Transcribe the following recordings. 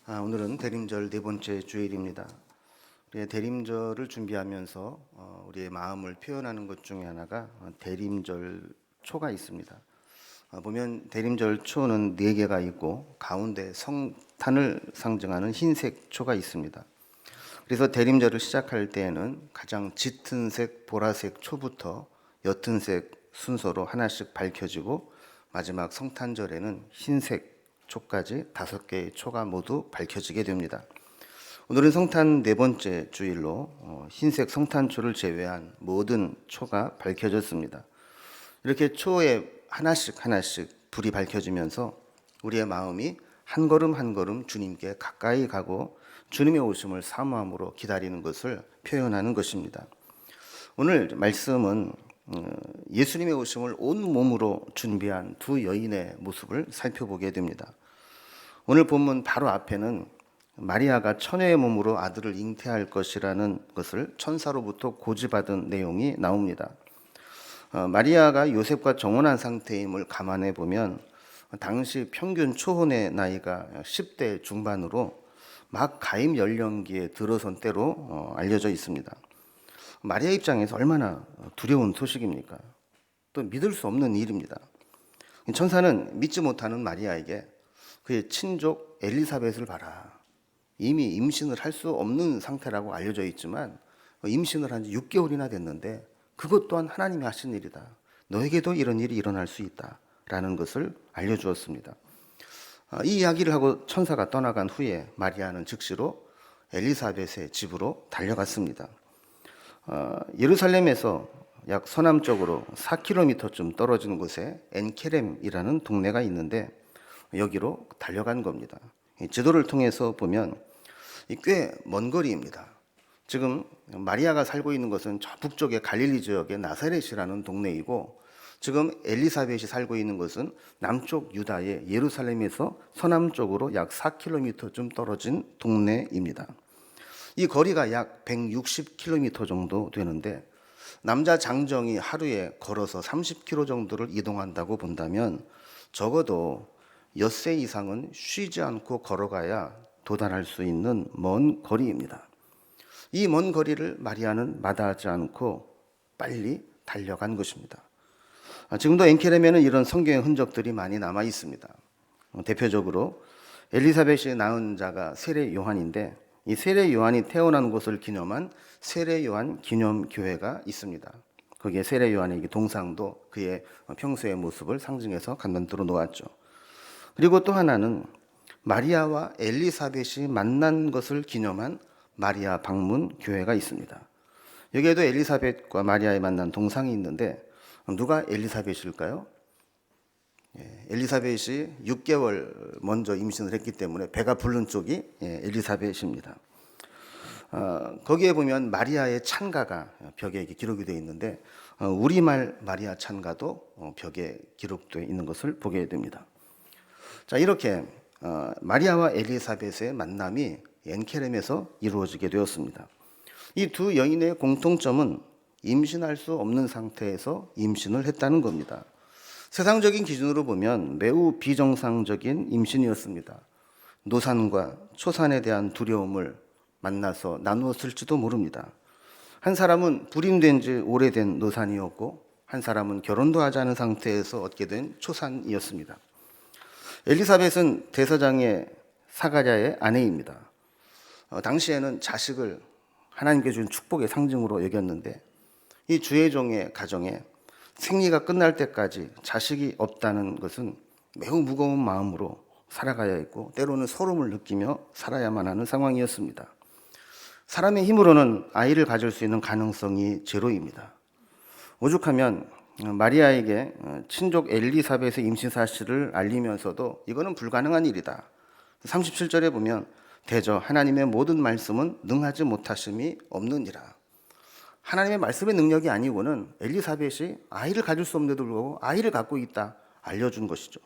오늘은 대림절 네 번째 주일입니다. 우리의 대림절을 준비하면서 우리의 마음을 표현하는 것 중에 하나가 대림절 초가 있습니다. 보면 대림절 초는 네 개가 있고 가운데 성탄을 상징하는 흰색 초가 있습니다. 그래서 대림절을 시작할 때에는 가장 짙은 색 보라색 초부터 옅은 색 순서로 하나씩 밝혀지고 마지막 성탄절에는 흰색 초까지 5개의 초가 모두 밝혀지게 됩니다. 오늘은 성탄 네 번째 주일로 흰색 성탄초를 제외한 모든 초가 밝혀졌습니다. 이렇게 초에 하나씩 불이 밝혀지면서 우리의 마음이 한 걸음 한 걸음 주님께 가까이 가고 주님의 오심을 사모함으로 기다리는 것을 표현하는 것입니다. 오늘 말씀은 예수님의 오심을 온 몸으로 준비한 두 여인의 모습을 살펴보게 됩니다. 오늘 본문 바로 앞에는 마리아가 처녀의 몸으로 아들을 잉태할 것이라는 것을 천사로부터 고지받은 내용이 나옵니다. 마리아가 요셉과 정혼한 상태임을 감안해 보면 당시 평균 초혼의 나이가 10대 중반으로 막 가임 연령기에 들어선 때로 알려져 있습니다. 마리아 입장에서 얼마나 두려운 소식입니까? 또 믿을 수 없는 일입니다. 천사는 믿지 못하는 마리아에게 그의 친족 엘리사벳을 봐라. 이미 임신을 할 수 없는 상태라고 알려져 있지만 임신을 한 지 6개월이나 됐는데 그것 또한 하나님이 하신 일이다. 너에게도 이런 일이 일어날 수 있다라는 것을 알려주었습니다. 이 이야기를 하고 천사가 떠나간 후에 마리아는 즉시로 엘리사벳의 집으로 달려갔습니다. 예루살렘에서 약 서남쪽으로 4km쯤 떨어진 곳에 엔케렘이라는 동네가 있는데 여기로 달려간 겁니다. 지도를 통해서 보면 꽤 먼 거리입니다. 지금 마리아가 살고 있는 것은 저 북쪽의 갈릴리 지역의 나사렛이라는 동네이고 지금 엘리사벳이 살고 있는 것은 남쪽 유다의 예루살렘에서 서남쪽으로 약 4km쯤 떨어진 동네입니다. 이 거리가 약 160km 정도 되는데 남자 장정이 하루에 걸어서 30km 정도를 이동한다고 본다면 적어도 엿새 이상은 쉬지 않고 걸어가야 도달할 수 있는 먼 거리입니다. 이 먼 거리를 마리아는 마다하지 않고 빨리 달려간 것입니다. 지금도 엔케렘에는 이런 성경의 흔적들이 많이 남아 있습니다. 대표적으로 엘리사벳이 낳은 자가 세례 요한인데 이 세례 요한이 태어난 곳을 기념한 세례 요한 기념교회가 있습니다. 거기에 세례 요한의 동상도 그의 평소의 모습을 상징해서 만들어 놓았죠. 그리고 또 하나는 마리아와 엘리사벳이 만난 것을 기념한 마리아 방문 교회가 있습니다. 여기에도 엘리사벳과 마리아의 만난 동상이 있는데 누가 엘리사벳일까요? 엘리사벳이 6개월 먼저 임신을 했기 때문에 배가 부른 쪽이 엘리사벳입니다. 거기에 보면 마리아의 찬가가 벽에 기록이 되어 있는데 우리말 마리아 찬가도 벽에 기록되어 있는 것을 보게 됩니다. 자, 이렇게 마리아와 엘리사벳의 만남이 엔케렘에서 이루어지게 되었습니다. 이 두 여인의 공통점은 임신할 수 없는 상태에서 임신을 했다는 겁니다. 세상적인 기준으로 보면 매우 비정상적인 임신이었습니다. 노산과 초산에 대한 두려움을 만나서 나누었을지도 모릅니다. 한 사람은 불임된 지 오래된 노산이었고 한 사람은 결혼도 하지 않은 상태에서 얻게 된 초산이었습니다. 엘리사벳은 대서장의 사가랴의 아내입니다. 당시에는 자식을 하나님께 준 축복의 상징으로 여겼는데 이 주의 종의 가정에 생리가 끝날 때까지 자식이 없다는 것은 매우 무거운 마음으로 살아가야 했고 때로는 서름을 느끼며 살아야만 하는 상황이었습니다. 사람의 힘으로는 아이를 가질 수 있는 가능성이 제로입니다. 오죽하면 마리아에게 친족 엘리사벳의 임신 사실을 알리면서도 이거는 불가능한 일이다. 37절에 보면 대저 하나님의 모든 말씀은 능하지 못하심이 없느니라. 하나님의 말씀의 능력이 아니고는 엘리사벳이 아이를 가질 수 없는데도 불구하고 아이를 갖고 있다 알려준 것이죠.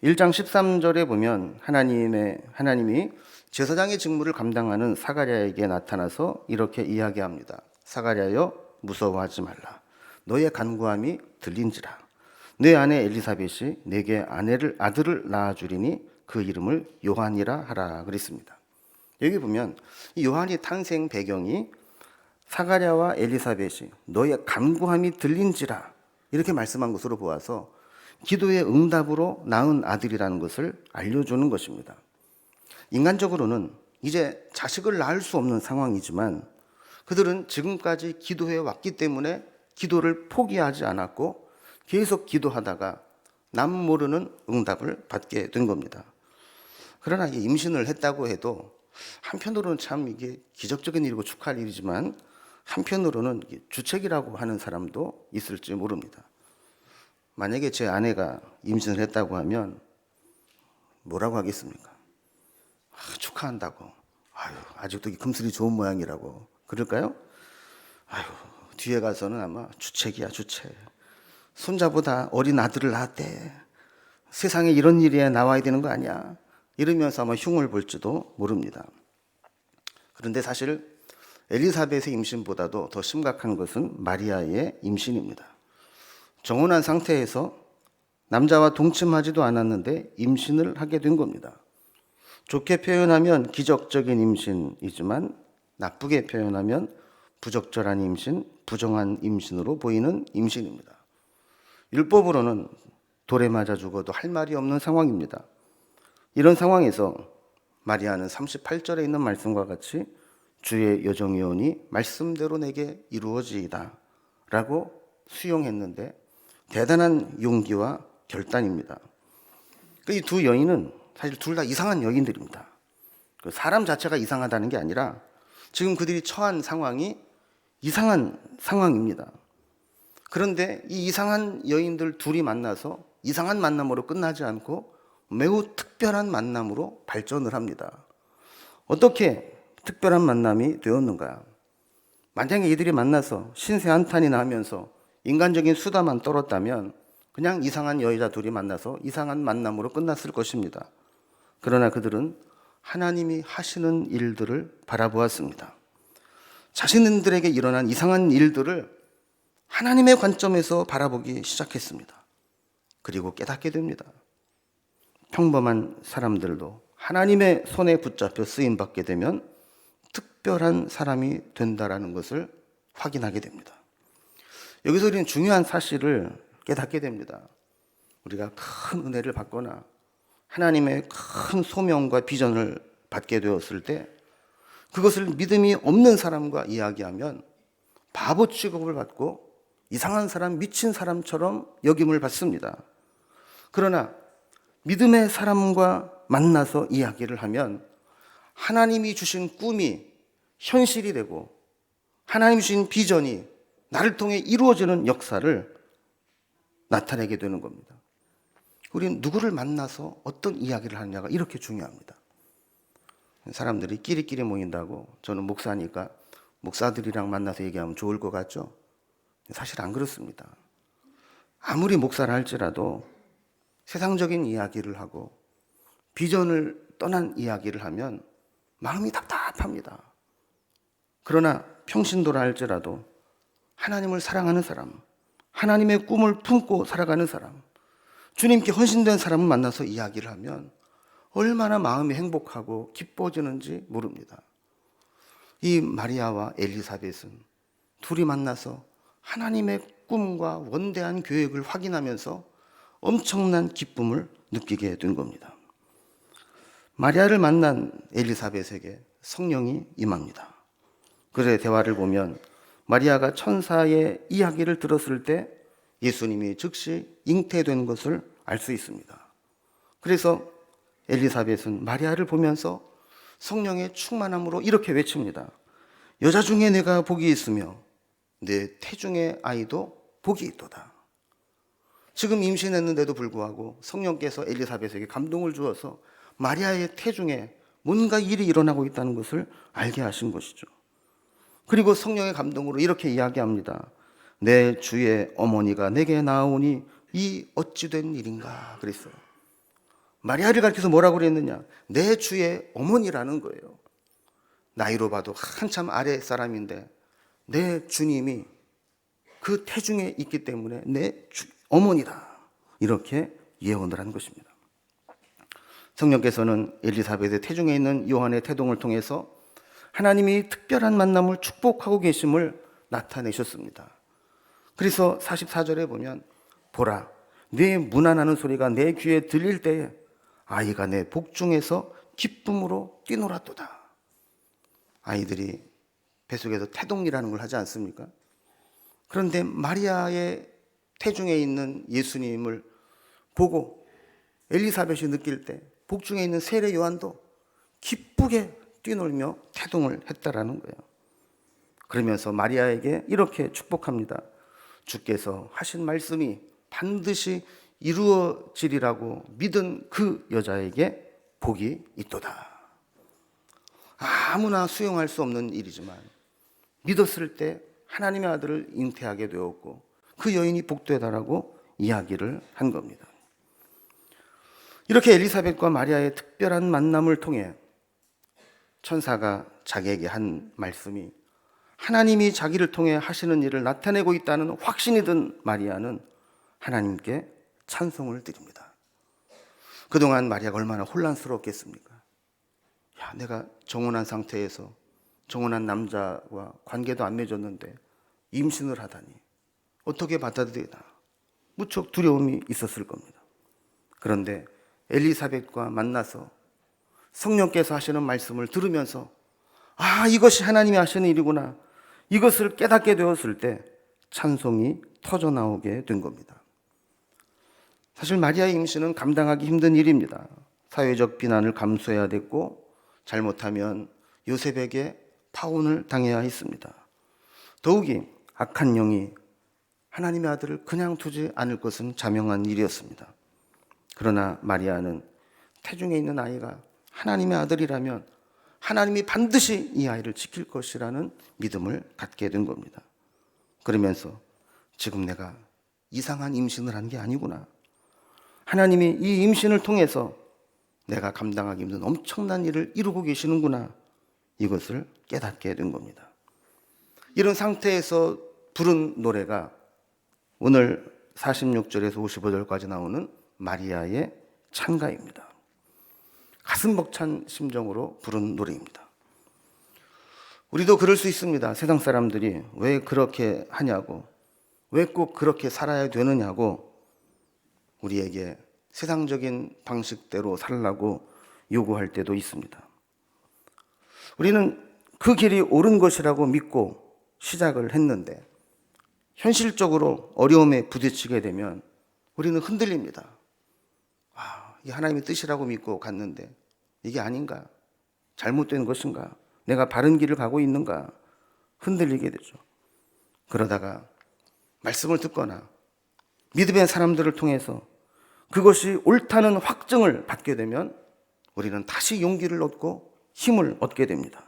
1장 13절에 보면 하나님이 제사장의 직무를 감당하는 사가랴에게 나타나서 이렇게 이야기합니다. 사가랴여 무서워하지 말라. 너의 간구함이 들린지라. 내 아내 엘리사벳이 내게 아들을 낳아주리니 그 이름을 요한이라 하라 그랬습니다. 여기 보면 이 요한이 탄생 배경이 사가랴와 엘리사벳이 너의 간구함이 들린지라 이렇게 말씀한 것으로 보아서 기도의 응답으로 낳은 아들이라는 것을 알려주는 것입니다. 인간적으로는 이제 자식을 낳을 수 없는 상황이지만 그들은 지금까지 기도해 왔기 때문에 기도를 포기하지 않았고 계속 기도하다가 남 모르는 응답을 받게 된 겁니다. 그러나 임신을 했다고 해도 한편으로는 참 이게 기적적인 일이고 축하할 일이지만 한편으로는 주책이라고 하는 사람도 있을지 모릅니다. 만약에 제 아내가 임신을 했다고 하면 뭐라고 하겠습니까? 축하한다고. 아직도 금슬이 좋은 모양이라고 그럴까요? 뒤에 가서는 아마 주책이야, 주책. 손자보다 어린 아들을 낳았대. 세상에 이런 일이 나와야 되는 거 아니야? 이러면서 아마 흉을 볼지도 모릅니다. 그런데 사실 엘리사벳의 임신보다도 더 심각한 것은 마리아의 임신입니다. 정혼한 상태에서 남자와 동침하지도 않았는데 임신을 하게 된 겁니다. 좋게 표현하면 기적적인 임신이지만 나쁘게 표현하면 부적절한 임신, 부정한 임신으로 보이는 임신입니다. 율법으로는 돌에 맞아 죽어도 할 말이 없는 상황입니다. 이런 상황에서 마리아는 38절에 있는 말씀과 같이 주의 여정이오니 말씀대로 내게 이루어지이다 라고 수용했는데 대단한 용기와 결단입니다. 이 두 여인은 사실 둘 다 이상한 여인들입니다. 사람 자체가 이상하다는 게 아니라 지금 그들이 처한 상황이 이상한 상황입니다. 그런데 이 이상한 여인들 둘이 만나서 이상한 만남으로 끝나지 않고 매우 특별한 만남으로 발전을 합니다. 어떻게 특별한 만남이 되었는가? 만약에 이들이 만나서 신세 한탄이나 하면서 인간적인 수다만 떨었다면 그냥 이상한 여자 둘이 만나서 이상한 만남으로 끝났을 것입니다. 그러나 그들은 하나님이 하시는 일들을 바라보았습니다. 자신들에게 일어난 이상한 일들을 하나님의 관점에서 바라보기 시작했습니다. 그리고 깨닫게 됩니다. 평범한 사람들도 하나님의 손에 붙잡혀 쓰임받게 되면 특별한 사람이 된다라는 것을 확인하게 됩니다. 여기서 우리는 중요한 사실을 깨닫게 됩니다. 우리가 큰 은혜를 받거나 하나님의 큰 소명과 비전을 받게 되었을 때 그것을 믿음이 없는 사람과 이야기하면 바보 취급을 받고 이상한 사람, 미친 사람처럼 여김을 받습니다. 그러나 믿음의 사람과 만나서 이야기를 하면 하나님이 주신 꿈이 현실이 되고 하나님이 주신 비전이 나를 통해 이루어지는 역사를 나타내게 되는 겁니다. 우리는 누구를 만나서 어떤 이야기를 하느냐가 이렇게 중요합니다. 사람들이 끼리끼리 모인다고 저는 목사니까 목사들이랑 만나서 얘기하면 좋을 것 같죠? 사실 안 그렇습니다. 아무리 목사를 할지라도 세상적인 이야기를 하고 비전을 떠난 이야기를 하면 마음이 답답합니다. 그러나 평신도라 할지라도 하나님을 사랑하는 사람, 하나님의 꿈을 품고 살아가는 사람, 주님께 헌신된 사람을 만나서 이야기를 하면 얼마나 마음이 행복하고 기뻐지는지 모릅니다. 이 마리아와 엘리사벳은 둘이 만나서 하나님의 꿈과 원대한 계획을 확인하면서 엄청난 기쁨을 느끼게 된 겁니다. 마리아를 만난 엘리사벳에게 성령이 임합니다. 그의 대화를 보면 마리아가 천사의 이야기를 들었을 때 예수님이 즉시 잉태된 것을 알 수 있습니다. 그래서 엘리사벳은 마리아를 보면서 성령의 충만함으로 이렇게 외칩니다. 여자 중에 내가 복이 있으며 내 태중의 아이도 복이 있도다. 지금 임신했는데도 불구하고 성령께서 엘리사벳에게 감동을 주어서 마리아의 태중에 뭔가 일이 일어나고 있다는 것을 알게 하신 것이죠. 그리고 성령의 감동으로 이렇게 이야기합니다. 내 주의 어머니가 내게 나오니 이 어찌 된 일인가 그랬어요. 마리아를 가리켜서 뭐라고 그랬느냐? 내 주의 어머니라는 거예요. 나이로 봐도 한참 아래 사람인데 내 주님이 그 태중에 있기 때문에 내 어머니다. 이렇게 예언을 한 것입니다. 성령께서는 엘리사벳의 태중에 있는 요한의 태동을 통해서 하나님이 특별한 만남을 축복하고 계심을 나타내셨습니다. 그래서 44절에 보면 보라, 내 문안하는 소리가 내 귀에 들릴 때에 아이가 내 복중에서 기쁨으로 뛰놀았도다. 아이들이 뱃속에서 태동이라는 걸 하지 않습니까? 그런데 마리아의 태중에 있는 예수님을 보고 엘리사벳이 느낄 때 복중에 있는 세례 요한도 기쁘게 뛰놀며 태동을 했다라는 거예요. 그러면서 마리아에게 이렇게 축복합니다. 주께서 하신 말씀이 반드시 이루어지리라고 믿은 그 여자에게 복이 있도다. 아무나 수용할 수 없는 일이지만 믿었을 때 하나님의 아들을 잉태하게 되었고 그 여인이 복되다라고 이야기를 한 겁니다. 이렇게 엘리사벳과 마리아의 특별한 만남을 통해 천사가 자기에게 한 말씀이 하나님이 자기를 통해 하시는 일을 나타내고 있다는 확신이 든 마리아는 하나님께 찬송을 드립니다. 그동안 마리아가 얼마나 혼란스러웠겠습니까? 야, 내가 정혼한 상태에서 정혼한 남자와 관계도 안 맺었는데 임신을 하다니 어떻게 받아들이나 무척 두려움이 있었을 겁니다. 그런데 엘리사벳과 만나서 성령께서 하시는 말씀을 들으면서 아, 이것이 하나님이 하시는 일이구나, 이것을 깨닫게 되었을 때 찬송이 터져나오게 된 겁니다. 사실 마리아의 임신은 감당하기 힘든 일입니다. 사회적 비난을 감수해야 됐고 잘못하면 요셉에게 파혼을 당해야 했습니다. 더욱이 악한 영이 하나님의 아들을 그냥 두지 않을 것은 자명한 일이었습니다. 그러나 마리아는 태중에 있는 아이가 하나님의 아들이라면 하나님이 반드시 이 아이를 지킬 것이라는 믿음을 갖게 된 겁니다. 그러면서 지금 내가 이상한 임신을 한 게 아니구나, 하나님이 이 임신을 통해서 내가 감당하기 힘든 엄청난 일을 이루고 계시는구나, 이것을 깨닫게 된 겁니다. 이런 상태에서 부른 노래가 오늘 46절에서 55절까지 나오는 마리아의 찬가입니다. 가슴 벅찬 심정으로 부른 노래입니다. 우리도 그럴 수 있습니다. 세상 사람들이 왜 그렇게 하냐고, 왜 꼭 그렇게 살아야 되느냐고 우리에게 세상적인 방식대로 살라고 요구할 때도 있습니다. 우리는 그 길이 옳은 것이라고 믿고 시작을 했는데 현실적으로 어려움에 부딪히게 되면 우리는 흔들립니다. 이게 하나님의 뜻이라고 믿고 갔는데 이게 아닌가? 잘못된 것인가? 내가 바른 길을 가고 있는가? 흔들리게 되죠. 그러다가 말씀을 듣거나 믿음의 사람들을 통해서 그것이 옳다는 확증을 받게 되면 우리는 다시 용기를 얻고 힘을 얻게 됩니다.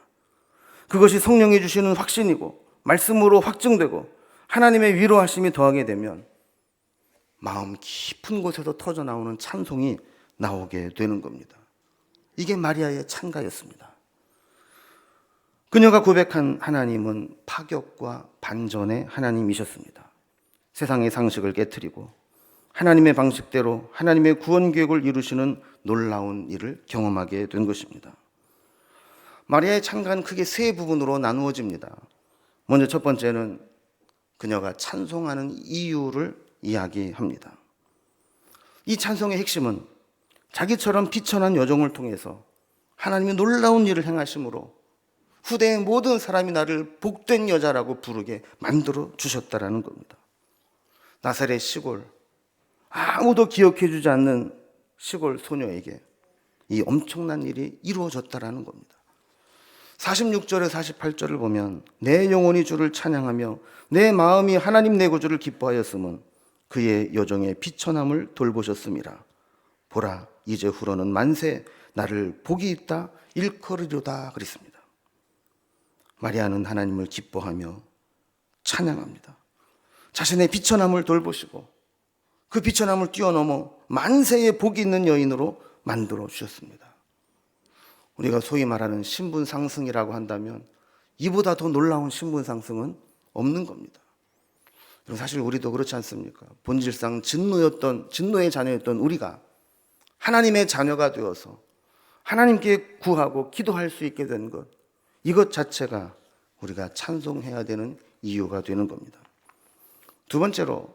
그것이 성령이 주시는 확신이고 말씀으로 확증되고 하나님의 위로하심이 더하게 되면 마음 깊은 곳에서 터져나오는 찬송이 나오게 되는 겁니다. 이게 마리아의 찬가였습니다. 그녀가 고백한 하나님은 파격과 반전의 하나님이셨습니다. 세상의 상식을 깨트리고 하나님의 방식대로 하나님의 구원 계획을 이루시는 놀라운 일을 경험하게 된 것입니다. 마리아의 찬가는 크게 세 부분으로 나누어집니다. 먼저 첫 번째는 그녀가 찬송하는 이유를 이야기합니다. 이 찬송의 핵심은 자기처럼 비천한 여정을 통해서 하나님이 놀라운 일을 행하심으로 후대의 모든 사람이 나를 복된 여자라고 부르게 만들어 주셨다라는 겁니다. 나사렛 시골, 아무도 기억해 주지 않는 시골 소녀에게 이 엄청난 일이 이루어졌다라는 겁니다. 46절에 48절을 보면 내 영혼이 주를 찬양하며 내 마음이 하나님 내 구주를 기뻐하였음은 그의 여정의 비천함을 돌보셨음이라. 보라, 이제 후로는 만세 나를 복이 있다 일컬으리로다 그랬습니다. 마리아는 하나님을 기뻐하며 찬양합니다. 자신의 비천함을 돌보시고 그 비천함을 뛰어넘어 만세의 복이 있는 여인으로 만들어 주셨습니다. 우리가 소위 말하는 신분 상승이라고 한다면 이보다 더 놀라운 신분 상승은 없는 겁니다. 사실 우리도 그렇지 않습니까? 본질상 진노의 자녀였던 우리가 하나님의 자녀가 되어서 하나님께 구하고 기도할 수 있게 된 것, 이것 자체가 우리가 찬송해야 되는 이유가 되는 겁니다. 두 번째로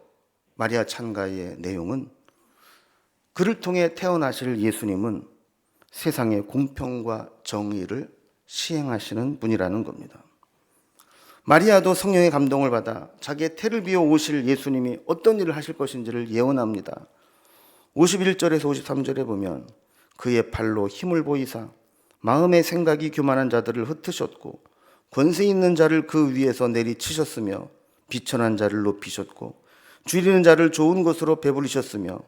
마리아 찬가의 내용은 그를 통해 태어나실 예수님은 세상의 공평과 정의를 시행하시는 분이라는 겁니다. 마리아도 성령의 감동을 받아 자기의 태를 비워 오실 예수님이 어떤 일을 하실 것인지를 예언합니다. 51절에서 53절에 보면 그의 팔로 힘을 보이사 마음의 생각이 교만한 자들을 흩으셨고 권세 있는 자를 그 위에서 내리치셨으며 비천한 자를 높이셨고 줄이는 자를 좋은 것으로 배부르셨으며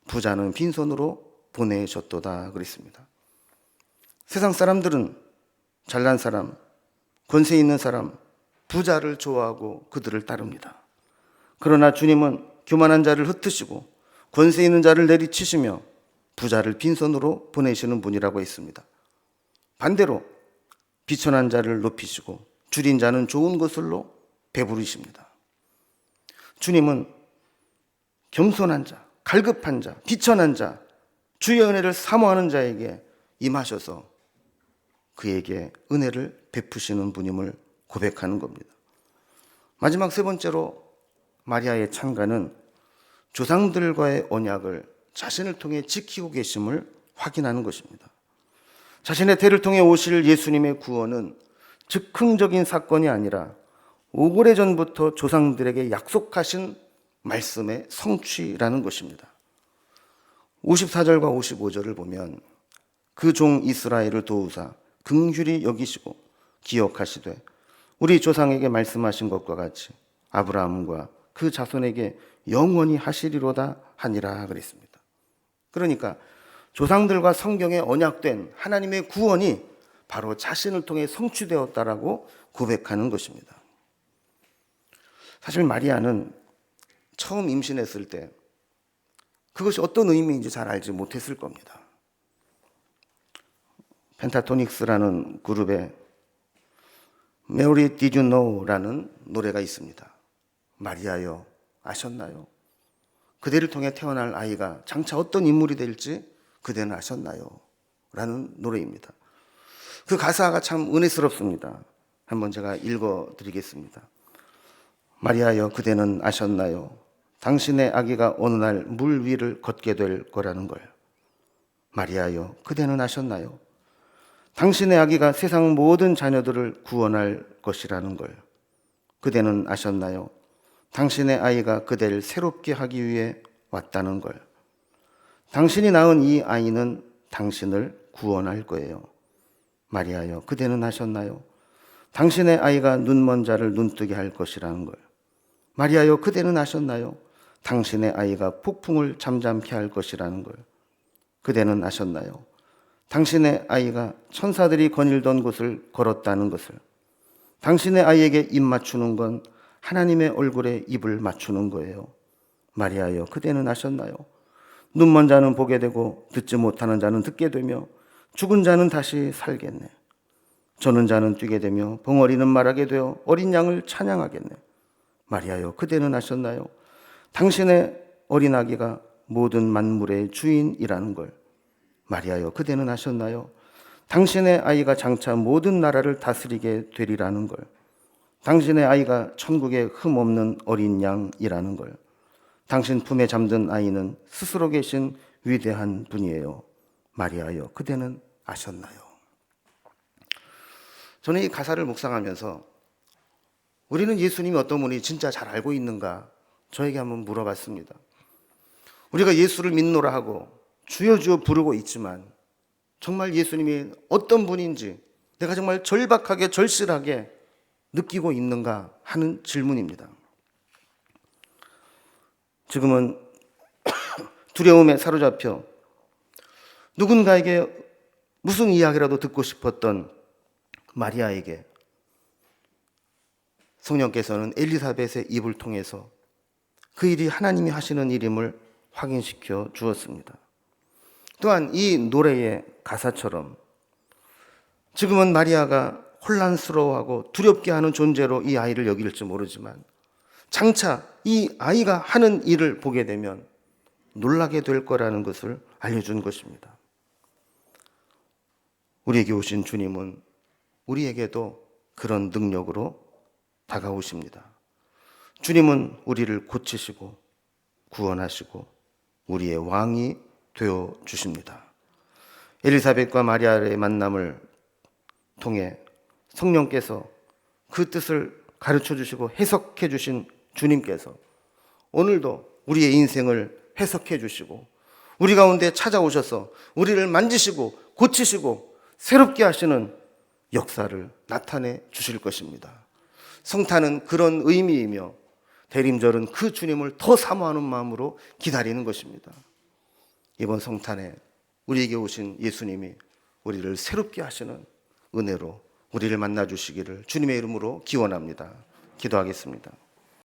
부자는 빈손으로 보내셨도다 그랬습니다. 세상 사람들은 잘난 사람, 권세 있는 사람, 부자를 좋아하고 그들을 따릅니다. 그러나 주님은 교만한 자를 흩으시고 권세 있는 자를 내리치시며 부자를 빈손으로 보내시는 분이라고 했습니다. 반대로 비천한 자를 높이시고 줄인 자는 좋은 것으로 배부르십니다. 주님은 겸손한 자, 갈급한 자, 비천한 자, 주의 은혜를 사모하는 자에게 임하셔서 그에게 은혜를 베푸시는 분임을 고백하는 겁니다. 마지막 세 번째로 마리아의 찬가는 조상들과의 언약을 자신을 통해 지키고 계심을 확인하는 것입니다. 자신의 태를 통해 오실 예수님의 구원은 즉흥적인 사건이 아니라 오래전부터 조상들에게 약속하신 말씀의 성취라는 것입니다. 54절과 55절을 보면 그 종 이스라엘을 도우사 긍휼히 여기시고 기억하시되 우리 조상에게 말씀하신 것과 같이 아브라함과 그 자손에게 영원히 하시리로다 하니라 그랬습니다. 그러니까 조상들과 성경에 언약된 하나님의 구원이 바로 자신을 통해 성취되었다라고 고백하는 것입니다. 사실 마리아는 처음 임신했을 때 그것이 어떤 의미인지 잘 알지 못했을 겁니다. 펜타토닉스라는 그룹에 Mary Did You Know라는 노래가 있습니다. 마리아여 아셨나요? 그대를 통해 태어날 아이가 장차 어떤 인물이 될지 그대는 아셨나요? 라는 노래입니다. 그 가사가 참 은혜스럽습니다. 한번 제가 읽어드리겠습니다. 마리아여 그대는 아셨나요? 당신의 아기가 어느 날 물 위를 걷게 될 거라는 걸. 마리아여 그대는 아셨나요? 당신의 아기가 세상 모든 자녀들을 구원할 것이라는 걸. 그대는 아셨나요? 당신의 아이가 그대를 새롭게 하기 위해 왔다는 걸. 당신이 낳은 이 아이는 당신을 구원할 거예요. 마리아여 그대는 아셨나요? 당신의 아이가 눈먼 자를 눈뜨게 할 것이라는 걸. 마리아여 그대는 아셨나요? 당신의 아이가 폭풍을 잠잠케 할 것이라는 걸. 그대는 아셨나요? 당신의 아이가 천사들이 거닐던 곳을 걸었다는 것을. 당신의 아이에게 입 맞추는 건 하나님의 얼굴에 입을 맞추는 거예요. 마리아여 그대는 아셨나요? 눈먼 자는 보게 되고 듣지 못하는 자는 듣게 되며 죽은 자는 다시 살겠네. 저는 자는 뛰게 되며 벙어리는 말하게 되어 어린 양을 찬양하겠네. 마리아여 그대는 아셨나요? 당신의 어린 아기가 모든 만물의 주인이라는 걸. 마리아여 그대는 아셨나요? 당신의 아이가 장차 모든 나라를 다스리게 되리라는 걸. 당신의 아이가 천국에 흠없는 어린 양이라는 걸. 당신 품에 잠든 아이는 스스로 계신 위대한 분이에요. 마리아여 그대는 아셨나요? 저는 이 가사를 묵상하면서 우리는 예수님이 어떤 분이 진짜 잘 알고 있는가 저에게 한번 물어봤습니다. 우리가 예수를 믿노라 하고 주여 주여 부르고 있지만 정말 예수님이 어떤 분인지 내가 정말 절박하게 절실하게 느끼고 있는가 하는 질문입니다. 지금은 두려움에 사로잡혀 누군가에게 무슨 이야기라도 듣고 싶었던 마리아에게 성령께서는 엘리사벳의 입을 통해서 그 일이 하나님이 하시는 일임을 확인시켜 주었습니다. 또한 이 노래의 가사처럼 지금은 마리아가 혼란스러워하고 두렵게 하는 존재로 이 아이를 여길지 모르지만 장차 이 아이가 하는 일을 보게 되면 놀라게 될 거라는 것을 알려준 것입니다. 우리에게 오신 주님은 우리에게도 그런 능력으로 다가오십니다. 주님은 우리를 고치시고 구원하시고 우리의 왕이 되어 주십니다. 엘리사벳과 마리아의 만남을 통해 성령께서 그 뜻을 가르쳐 주시고 해석해 주신 주님께서 오늘도 우리의 인생을 해석해 주시고 우리 가운데 찾아오셔서 우리를 만지시고 고치시고 새롭게 하시는 역사를 나타내 주실 것입니다. 성탄은 그런 의미이며 대림절은 그 주님을 더 사모하는 마음으로 기다리는 것입니다. 이번 성탄에 우리에게 오신 예수님이 우리를 새롭게 하시는 은혜로 우리를 만나 주시기를 주님의 이름으로 기원합니다. 기도하겠습니다.